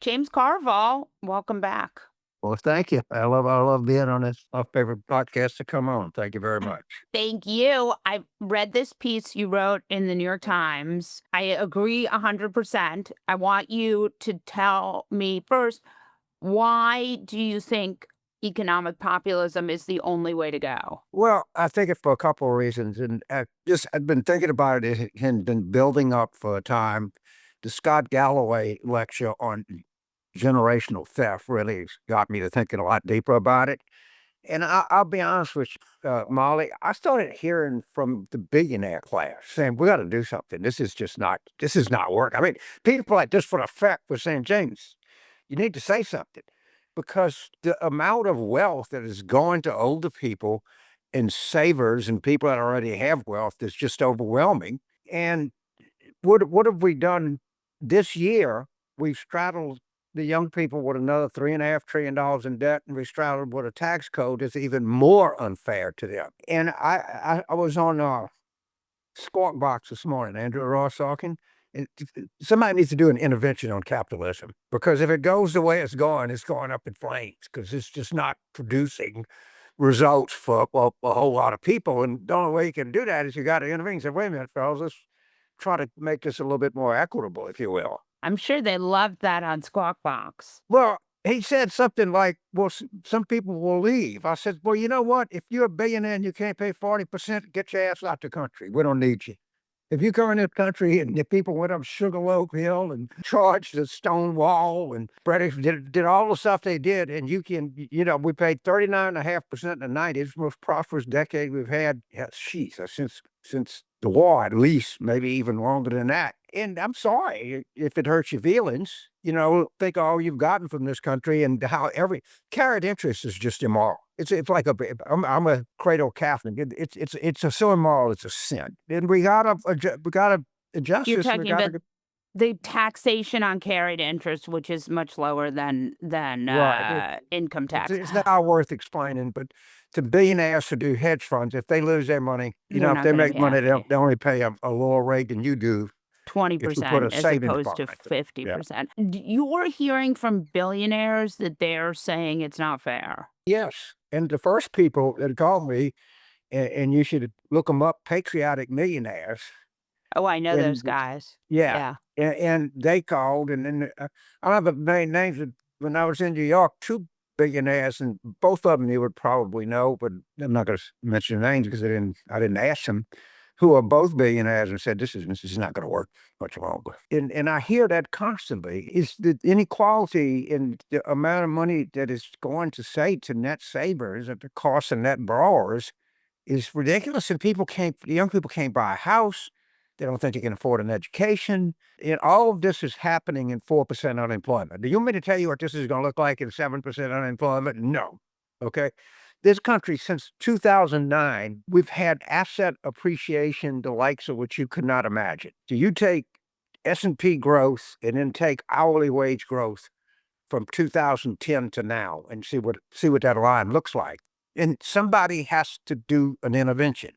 James Carville, welcome back. Well, thank you. I love being on this, my favorite podcast to come on. Thank you very much. Thank you. I read this piece you wrote in the New York Times. I agree 100%. I want you to tell me first, why do you think economic populism is the only way to go? Well, I think it for a couple of reasons, and just I've been thinking about it and been building up for a time. The Scott Galloway lecture on generational theft really got me to thinking a lot deeper about it. And I'll be honest with you, Molly, I started hearing from the billionaire class saying, we got to do something. This is not work. I mean, people like this for effect were saying, James, you need to say something because the amount of wealth that is going to older people and savers and people that already have wealth is just overwhelming. And what have we done this year? We've straddled the young people with another $3.5 trillion in debt, and we straddled with a tax code that's even more unfair to them. And I was on Squawk Box this morning, Andrew Ross talking. And somebody needs to do an intervention on capitalism because if it goes the way it's going up in flames because it's just not producing results for a whole lot of people. And the only way you can do that is you got to intervene and say, wait a minute, fellas, let's try to make this a little bit more equitable, if you will. I'm sure they loved that on Squawk Box. Well, he said something like, well, some people will leave. I said, well, you know what? If you're a billionaire and you can't pay 40%, get your ass out the country. We don't need you. If you come in this country and the people went up Sugarloaf Hill and charged the stone wall and British did all the stuff they did, and we paid 39.5% in the 90s, most prosperous decade we've had, since the war, at least, maybe even longer than that. And I'm sorry if it hurts your feelings, think all you've gotten from this country and how every carried interest is just immoral. It's like I'm a cradle Catholic. It's so immoral. It's a sin, and we gotta adjust You're this. We talking about gotta the taxation on carried interest, which is much lower than right. income It's tax. it's not worth explaining, but to billionaires who do hedge funds, if they lose their money, They're if not they gonna make be money, happy. they only pay a lower rate than you do if you put 20% a as savings opposed to bond. Yeah. 50%. You're hearing from billionaires that they're saying it's not fair. Yes, and the first people that called me, and you should look them up, patriotic millionaires, Oh, I know those and guys. yeah, Yeah. and they called, and then, I don't have the main names, but when I was in New York, 2 billionaires, and both of them you would probably know, but I'm not gonna mention names because I didn't ask them, who are both billionaires and said, "This is not gonna work much longer." And I hear that constantly. Is the inequality in the amount of money that is going to, say, to net savers at the cost of net borrowers is ridiculous, and the young people can't buy a house. They don't think they can afford an education, and all of this is happening in 4% unemployment. Do you want me to tell you what this is gonna look like in 7% unemployment? No. Okay? This country, since 2009, we've had asset appreciation, the likes of which you could not imagine. Do you take S&P growth and then take hourly wage growth from 2010 to now and see what that line looks like? And somebody has to do an intervention.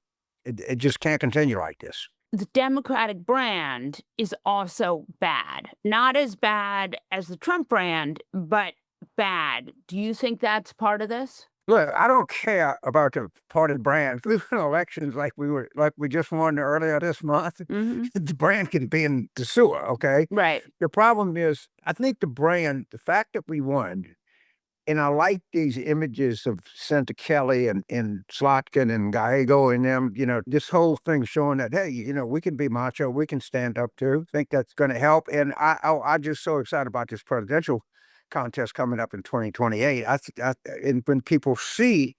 It just can't continue like this. The Democratic brand is also bad. Not as bad as the Trump brand, but bad. Do you think that's part of this? Look, I don't care about the party brand. We've been elections like we just won earlier this month. Mhm. The brand can be in the sewer, okay? Right. The problem is, I think the fact that we won, and I like these images of Senator Kelly and Slotkin and Gallego and them, this whole thing showing that, hey, we can be macho, we can stand up too. Think that's gonna help. And I'm just so excited about this presidential contest coming up in 2028. And when people see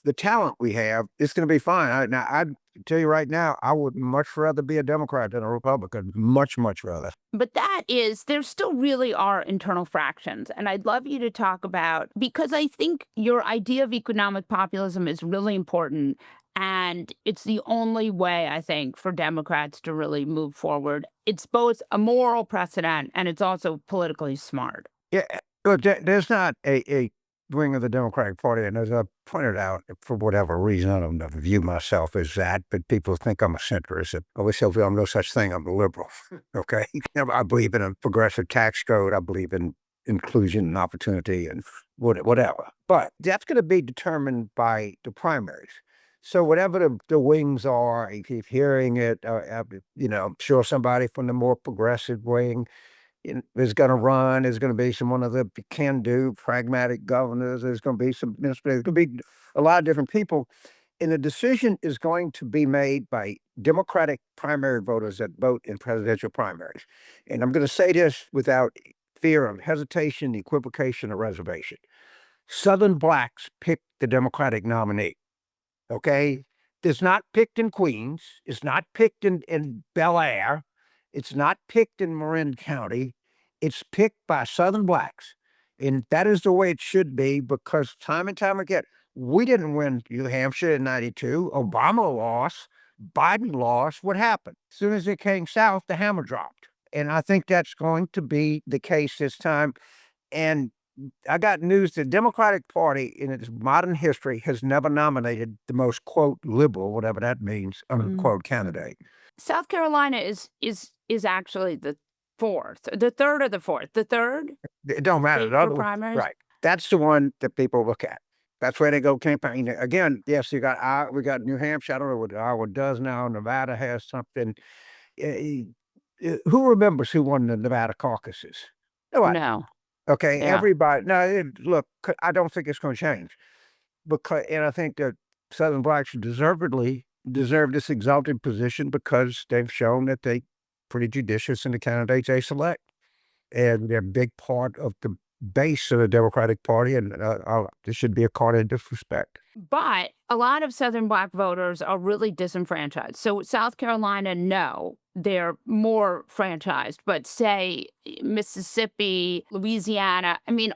the talent we have, it's gonna be fine. I tell you right now, I would much rather be a Democrat than a Republican. Much, much rather. But there still really are internal fractions. And I'd love you to talk about, because I think your idea of economic populism is really important. And it's the only way, I think, for Democrats to really move forward. It's both a moral precedent and it's also politically smart. Yeah, but there's not a wing of the Democratic Party, and as I pointed out, for whatever reason, I don't ever view myself as that, but people think I'm a centrist. I always tell people I'm no such thing. I'm a liberal. Okay, I believe in a progressive tax code. I believe in inclusion and opportunity and whatever. But that's going to be determined by the primaries. So whatever the wings are, I keep hearing it. I'm sure somebody from the more progressive wing is going to run. There's going to be some one of the can-do, pragmatic governors. There's going to be some. There's going to be a lot of different people, and the decision is going to be made by Democratic primary voters that vote in presidential primaries. And I'm going to say this without fear of hesitation, equivocation, or reservation. Southern blacks picked the Democratic nominee. Okay. It's not picked in Queens. It's not picked in Bel Air. It's not picked in Marin County. It's picked by Southern blacks. And that is the way it should be, because time and time again, we didn't win New Hampshire in 92. Obama lost. Biden lost. What happened? As soon as it came south, the hammer dropped. And I think that's going to be the case this time. And I got news. The Democratic Party in its modern history has never nominated the most, quote, liberal, whatever that means, unquote, candidate. South Carolina is actually the third or the fourth, the third It don't matter. state The for other one, primaries. right. That's the one that people look at. That's where they go campaign. Again, yes, we got New Hampshire. I don't know what Iowa does now. Nevada has something. Who remembers who won the Nevada caucuses? Nobody. No, Okay, yeah, everybody. No, look, I don't think it's going to change, because, and I think that Southern blacks deservedly deserve this exalted position because they've shown that they pretty judicious in the candidates they select, and they're a big part of the base of the Democratic Party, and this should be accorded disrespect. but a lot of Southern Black voters are really disenfranchised. So South Carolina, no, they're more franchised. But say Mississippi, Louisiana, I mean,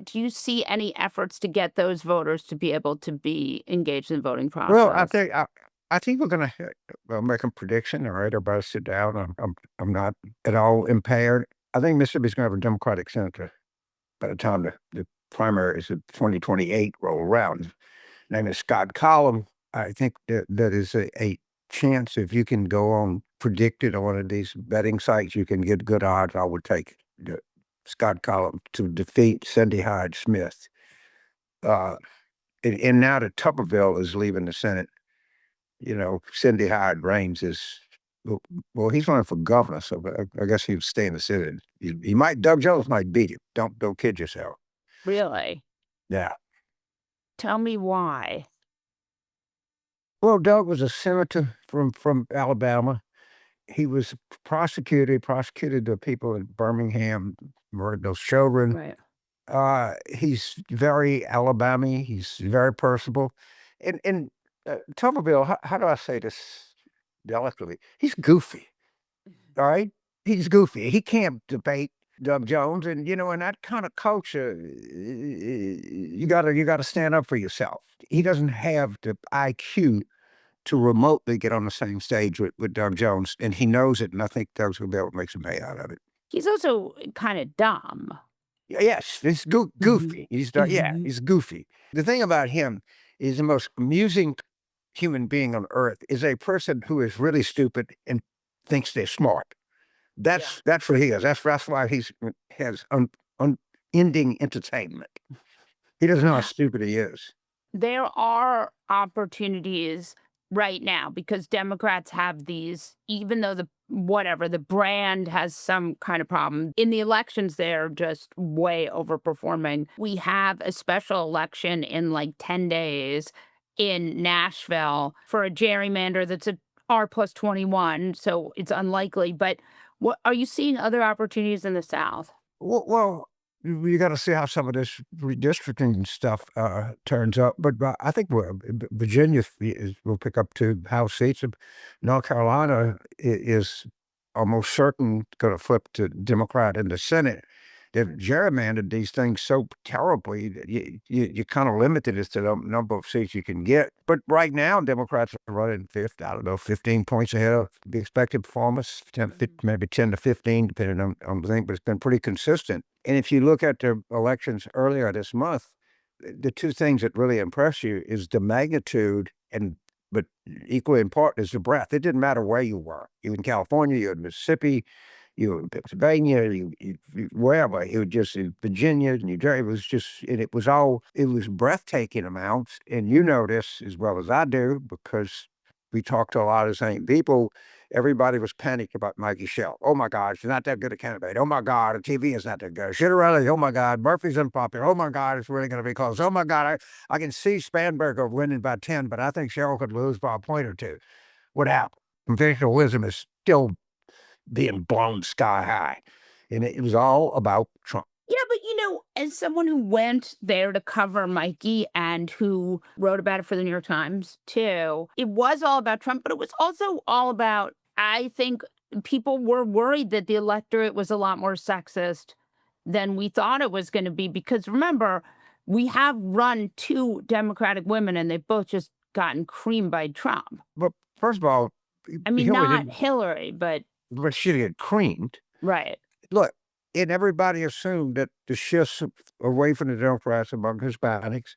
do you see any efforts to get those voters to be able to be engaged in the voting Well, process? I think we're gonna make a prediction. All right, everybody sit down. I'm not at all impaired. I think Mississippi's gonna have a Democratic senator by the time the primaries of 2028 roll around. Name is Scott Collum. I think that is a chance. If you can go on predicted on one of these betting sites, you can get good odds. I would take Scott Collum to defeat Cindy Hyde Smith. Uh, and now that Tuberville is leaving the Senate, Cindy Hyde Reigns is, well, he's running for governor, so I guess he would stay in the Senate. He might, Doug Jones might beat him. Don't kid yourself. Really? Yeah. Tell me why. Well, Doug was a senator from Alabama. He was prosecuted. He prosecuted the people in Birmingham, murdered those children. Right. He's very Alabama. He's very personable. And Tuberville, how do I say this delicately? He's goofy. All right, he's goofy. He can't debate Doug Jones, and in that kind of culture, you gotta stand up for yourself. He doesn't have the IQ to remotely get on the same stage with Doug Jones, and he knows it, and I think Doug's gonna be able to make some hay out of it. He's also kind of dumb. Yes, he's Mhm. goofy. Yeah, Mhm. he's goofy. The thing about him is the most amusing human being on earth is a person who is really stupid and thinks they're smart. Yeah. That's what he is. That's why he's has unending entertainment. He doesn't know how stupid he is. There are opportunities right now because Democrats have these, even though the brand has some kind of problem. In the elections, they're just way overperforming. We have a special election in like 10 days in Nashville for a gerrymander that's a R plus 21, so it's unlikely. But what are you seeing other opportunities in the South? Well, you got to see how some of this redistricting stuff turns out. But I think Virginia will pick up 2 House seats. And North Carolina is almost certain going to flip to Democrat in the Senate. They've gerrymandered these things so terribly that you're kind of limited as to the number of seats you can get. But right now, Democrats are running fifth. I don't know, 15 points ahead of the expected performance, maybe 10 to 15, depending on the thing. But it's been pretty consistent. And if you look at the elections earlier this month, the 2 things that really impress you is the magnitude but equally important is the breadth. It didn't matter where you were. You in California, you in Mississippi, you were in Pennsylvania, wherever. It was just in Virginia, New Jersey. It was just, and it was breathtaking amounts. And you know this as well as I do because we talk to a lot of the same people. Everybody was panicked about Mikey Shell. Oh my God, she's not that good a candidate. Oh my God, the TV is not that good. Shitterelli, oh my God, Murphy's unpopular. Oh my God, it's really going to be close. Oh my God, I can see Spanberger winning by 10, but I think Cheryl could lose by a point or two. What happened? Conventional wisdom is still being blown sky high. And it was all about Trump. Yeah, but as someone who went there to cover Mikey and who wrote about it for the New York Times too, it was all about Trump, but it was also all about, I think people were worried that the electorate was a lot more sexist than we thought it was going to be. Because remember, we have run two Democratic women and they've both just gotten creamed by Trump. But first of all, I mean, Hillary not didn't, Hillary, but but she didn't get creamed. right. Look, and everybody assumed that the shifts away from the Democrats among Hispanics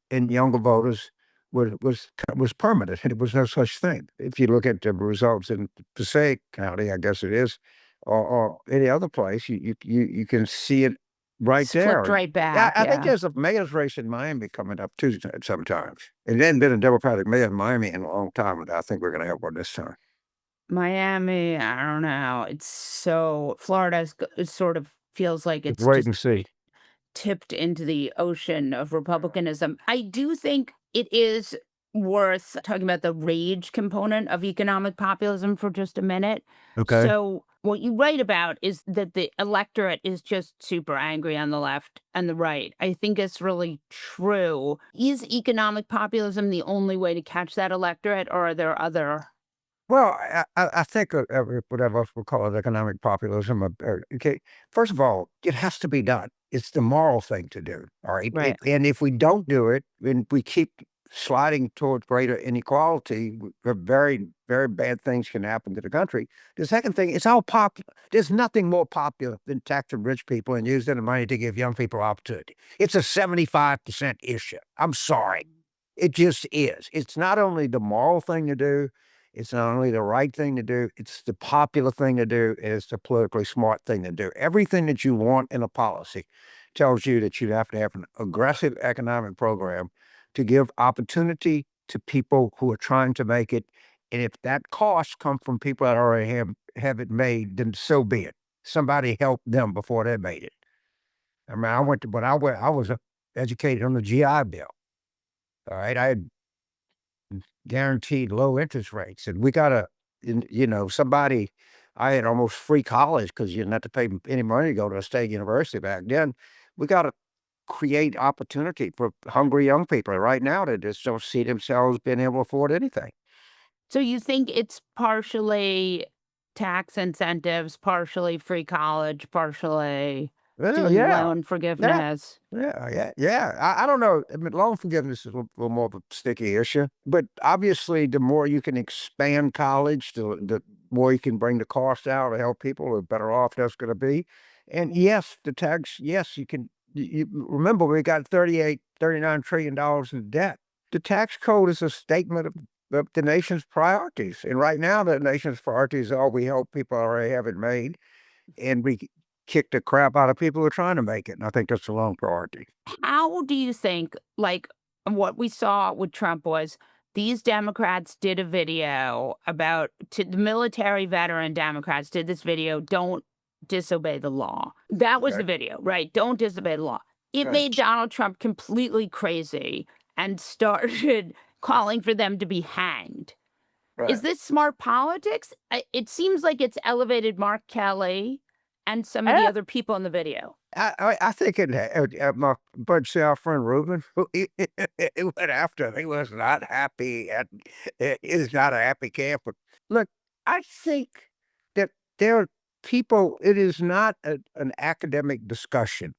and younger voters was permanent, and it was no such thing. If you look at the results in Passaic County, I guess it is, or any other place, you can see it right It's flipped there. right Yeah, back. I think Yeah. there's a mayor's race in Miami coming up too sometimes. And then been a Democratic mayor in Miami in a long time, and I think we're going to have one this time. Miami, I don't know. It's so Florida's it sort of feels like Just it's wait just and see. tipped into the ocean of republicanism. I do think it is worth talking about the rage component of economic populism for just a minute. Okay. So, what you write about is that the electorate is just super angry on the left and the right. I think it's really true. Is economic populism the only way to catch that electorate, or are there other? Well, I think whatever we call it, economic populism. Okay, first of all, it has to be done. It's the moral thing to do. All right, Right. and if we don't do it, and we keep sliding toward greater inequality, very very bad things can happen to the country. The second thing, it's all popular. There's nothing more popular than taxing rich people and using the money to give young people opportunity. It's a 75% issue. I'm sorry. It just is. It's not only the moral thing to do, it's not only the right thing to do, it's the popular thing to do, and it's the politically smart thing to do. Everything that you want in a policy tells you that you have to have an aggressive economic program to give opportunity to people who are trying to make it. And if that cost comes from people that already have it made, then so be it. Somebody help them before they made it. I mean, I went to, but I was educated on the GI Bill. All right, I had guaranteed low interest rates, and we gotta, somebody. I had almost free college because you didn't have to pay any money to go to a state university back then. We gotta create opportunity for hungry young people right now that just don't see themselves being able to afford anything. So you think it's partially tax incentives, partially free college, partially Well, student yeah. loan Yeah. forgiveness? Yeah. I don't know. I mean, loan forgiveness is a little more of a sticky issue, but obviously, the more you can expand college, the more you can bring the cost out to help people, the better off that's going to be. And yes, the tax, yes, you can. Remember, we got 38, $39 trillion in debt. The tax code is a statement of the nation's priorities. And right now, the nation's priorities are we help people already have it made, and we kick the crap out of people who are trying to make it. And I think that's the long priority. How do you think, like, what we saw with Trump was these Democrats did a video about to the military veteran Democrats did this video, don't disobey the law. That was Okay. the video, right? Don't disobey the law. It Right. made Donald Trump completely crazy and started calling for them to be hanged. Is Right. this smart politics? It seems like it's elevated Mark Kelly and some of the other people in the video. I think my buddy, say our friend Ruben, who he went after him. He was not happy at he's not a happy camper. Look, I think that there are people, it is not an academic discussion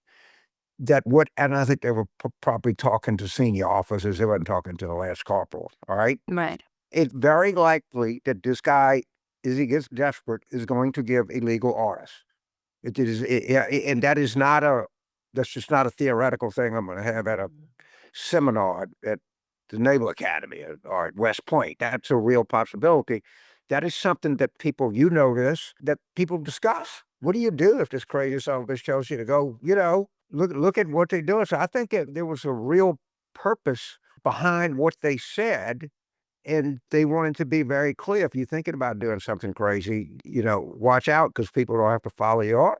that what, and I think they were probably talking to senior officers. They weren't talking to the last corporal. All right. Right. It's very likely that this guy, as he gets desperate, is going to give illegal orders. It is, yeah, and that's just not a theoretical thing I'm gonna have at a seminar at the Naval Academy or at West Point. That's a real possibility. That is something that people, you know this, that people discuss. What do you do if this crazy son of a bitch tells you to go, look at what they do? So I think there was a real purpose behind what they said, and they wanted to be very clear. If you're thinking about doing something crazy, watch out because people don't have to follow you on.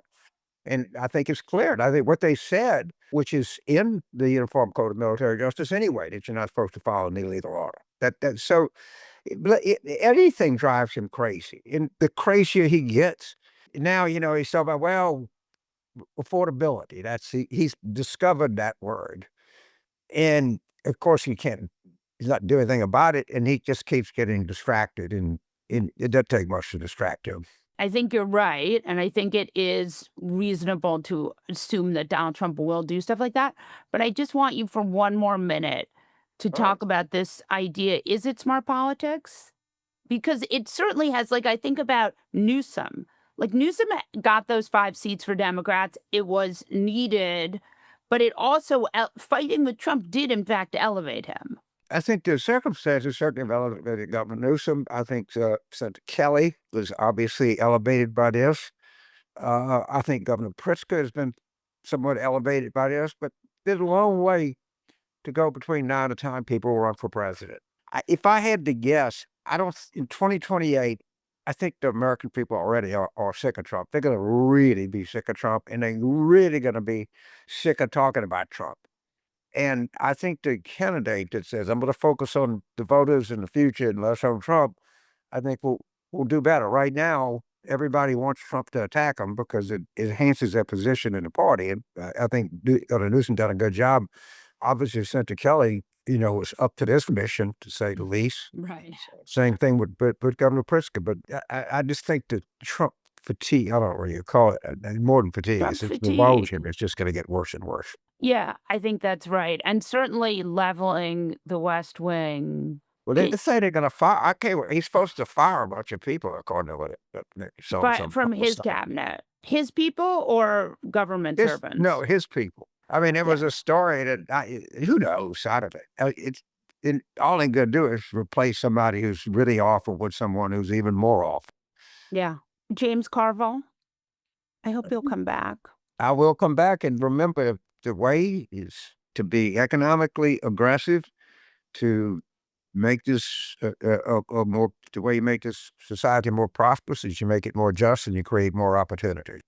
And I think it's clear. And I think what they said, which is in the Uniform Code of Military Justice anyway, that you're not supposed to follow any legal order. So anything drives him crazy, and the crazier he gets. Now, he's talking about, well, affordability. He's discovered that word, and of course he's not doing anything about it, and he just keeps getting distracted, and it doesn't take much to distract him. I think you're right. And I think it is reasonable to assume that Donald Trump will do stuff like that. But I just want you for one more minute to All right. talk about this idea. Is it smart politics? Because it certainly has, like, I think about Newsom. Like, Newsom got those 5 seats for Democrats. It was needed, but it also, fighting with Trump did, in fact, elevate him. I think the circumstances certainly have elevated Governor Newsom. I think Senator Kelly was obviously elevated by this. I think Governor Pritzker has been somewhat elevated by this, but there's a long way to go between now and the time people run for president. If I had to guess, I don't, in 2028, I think the American people already are sick of Trump. They're going to really be sick of Trump, and they're really going to be sick of talking about Trump. And I think the candidate that says, I'm going to focus on the voters in the future and less on Trump, I think will do better. Right now, everybody wants Trump to attack him because it enhances their position in the party. And I think Governor Newsom done a good job. Obviously, Senator Kelly, was up to this mission, to say the least. Right. Same thing with Governor Pritzker. But I just think the Trump fatigue, I don't know what you call it, more than fatigue, Trump it's fatigue. revulsion. It's just going to get worse and worse. Yeah, I think that's right. And certainly leveling the West Wing. Well, they It, say they're gonna fire. I can't. He's supposed to fire a bunch of people according to what but some from couple his stuff. cabinet, his people or government His servants? No, his people. I mean, there was Yeah. a story that who knows out of it. All they're gonna do is replace somebody who's really awful with someone who's even more awful. Yeah. James Carville, I hope you'll come back. I will come back and remember the way is to be economically aggressive, to make this more, the way you make this society more prosperous is you make it more just and you create more opportunity.